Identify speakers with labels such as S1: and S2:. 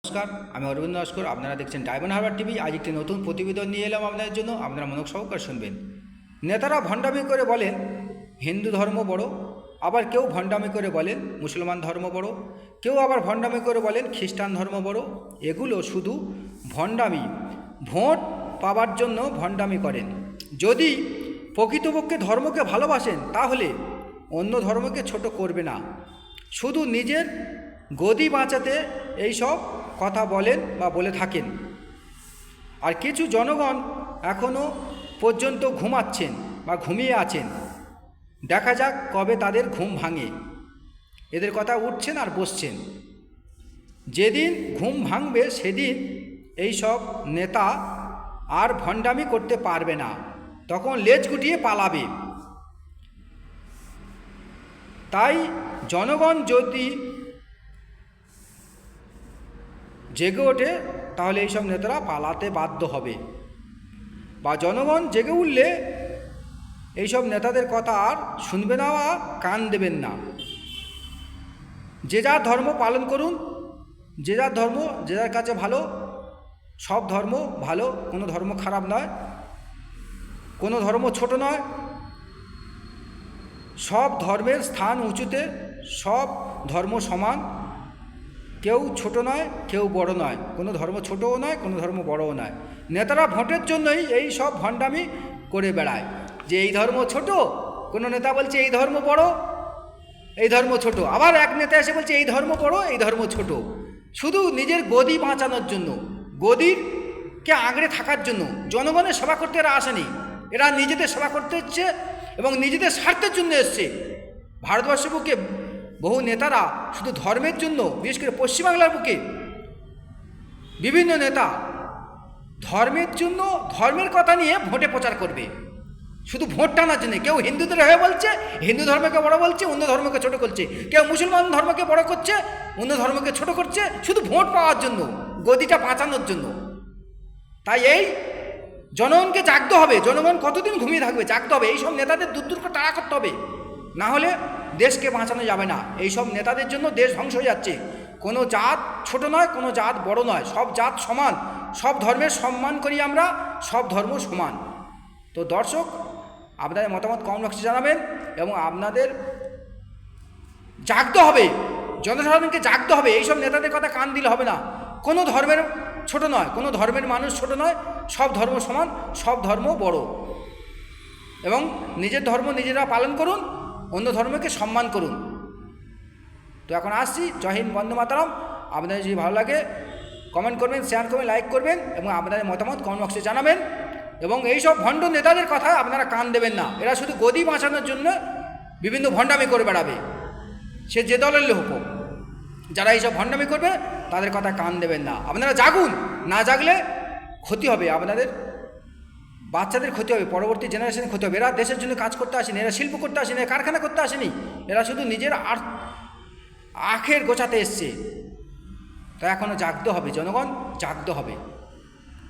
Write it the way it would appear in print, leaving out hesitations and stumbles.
S1: নমস্কার, আমি অরবিন্দ নস্কর। আপনারা দেখছেন ডায়মন্ড হারবার টিভি। আজ একটি নতুন প্রতিবেদন নিয়ে এলাম আপনাদের জন্য। আপনারা মনোযোগ সহকারে শুনবেন। নেতারা ভণ্ডামি করে বলেন হিন্দু ধর্ম বড়, আবার কেউ ভণ্ডামি করে বলেন মুসলমান ধর্ম বড়, কেউ আবার ভণ্ডামি করে বলেন খ্রিস্টান ধর্ম বড়। এগুলো শুধু ভণ্ডামি, ভোট পাওয়ার জন্য ভণ্ডামি করেন। যদি প্রকৃতপক্ষে ধর্মকে ভালোবাসেন তাহলে অন্য ধর্মকে ছোট করবে না, শুধু নিজের গদি বাঁচাতে এইসব কথা বলেন বা বলে থাকেন। আর কিছু জনগণ এখনও পর্যন্ত ঘুমাচ্ছেন বা ঘুমিয়ে আছেন। দেখা যাক কবে তাদের ঘুম ভাঙে। এদের কথা উঠছেন আর বসছেন। যেদিন ঘুম ভাঙবে সেদিন এইসব নেতা আর ভণ্ডামি করতে পারবে না, তখন লেজ গুটিয়ে পালাবে। তাই জনগণ যদি জেগে ওঠে তাহলে এইসব নেতারা পালাতে বাধ্য হবে, বা জনগণ জেগে উঠলে এইসব নেতাদের কথা আর শুনবে না বা কান দেবেন না। যে যার ধর্ম পালন করুন, যে যার ধর্ম যে যার কাছে ভালো। সব ধর্ম ভালো, কোনো ধর্ম খারাপ নয়, কোনো ধর্ম ছোট নয়। সব ধর্মের স্থান উঁচুতে, সব ধর্ম সমান, কেউ ছোট নয় কেউ বড় নয়, কোনো ধর্ম ছোটও নয় কোনো ধর্ম বড়ও নয়। নেতারা ভোটের জন্যই এই সব ভণ্ডামি করে বেড়ায় যে এই ধর্ম ছোট, কোনো নেতা বলছে এই ধর্ম বড়, এই ধর্ম ছোট, আবার এক নেতা এসে বলছে এই ধর্ম বড় এই ধর্ম ছোট, শুধু নিজের গদি বাঁচানোর জন্য, গদিরকে আঁকড়ে থাকার জন্য। জনগণের সেবা করতে এরা আসেনি, এরা নিজেদের সেবা করতে এসছে এবং নিজেদের স্বার্থের জন্য এসছে। ভারতবর্ষের বুকে বহু নেতারা শুধু ধর্মের জন্য, বিশেষ করে পশ্চিমবাংলার বুকে বিভিন্ন নেতা ধর্মের জন্য, ধর্মের কথা নিয়ে ভোটে প্রচার করবে, শুধু ভোট টানার জন্য। কেউ হিন্দুদের হয়ে বলছে, হিন্দু ধর্মকে বড় বলছে, অন্য ধর্মকে ছোট করছে। কেউ মুসলমান ধর্মকে বড় করছে, অন্য ধর্মকে ছোট করছে, শুধু ভোট পাওয়ার জন্য, গদিটা বাঁচানোর জন্য। তাই এই জনগণকে জাগতে হবে। জনগণ কতদিন ঘুমিয়ে থাকবে? জাগতে হবে। এইসব নেতাদের দূর দূর করে তাড়া করতে হবে, না হলে দেশকে বাঁচানো যাবে না। এইসব নেতাদের জন্য দেশ ধ্বংস হয়ে যাচ্ছে। কোনো জাত ছোট নয়, কোনো জাত বড় নয়, সব জাত সমান, সব ধর্মের সম্মান করি আমরা, সব ধর্ম সমান। তো দর্শক, আপনাদের মতামত কমেন্ট বক্সে জানাবেন এবং আপনাদের জাগতে হবে, জনসাধারণকে জাগতে হবে। এইসব নেতাদের কথা কান দিলে হবে না। কোনো ধর্মের ছোট নয়, কোনো ধর্মের মানুষ ছোট নয়, সব ধর্ম সমান, সব ধর্ম বড়। এবং নিজের ধর্ম নিজেরা পালন করুন, অন্য ধর্মকে সম্মান করুন। তো এখন আসছি। জয় হিন্দ, বন্দে মাতরম। আপনাদের যদি ভালো লাগে কমেন্ট করবেন, শেয়ার করবেন, লাইক করবেন এবং আপনাদের মতামত কমেন্ট বক্সে জানাবেন। এবং এইসব ভণ্ড নেতাদের কথা আপনারা কান দেবেন না। এরা শুধু গদি বাঁচানোর জন্য বিভিন্ন ভণ্ডামি করে বেড়াবে, সে যে দলের লোক হোক। যারা এইসব ভণ্ডামি করবে তাদের কথা কান দেবেন না। আপনারা জাগুন, না জাগলে ক্ষতি হবে, আপনাদের বাচ্চাদের ক্ষতি হবে, পরবর্তী জেনারেশনের ক্ষতি হবে। এরা দেশের জন্য কাজ করতে আসেনি, এরা শিল্প করতে আসেনি, কারখানা করতে আসেনি, এরা শুধু নিজের আখের গোছাতে এসছে। তো এখনও জাগতে হবে, জনগণ জাগতে হবে।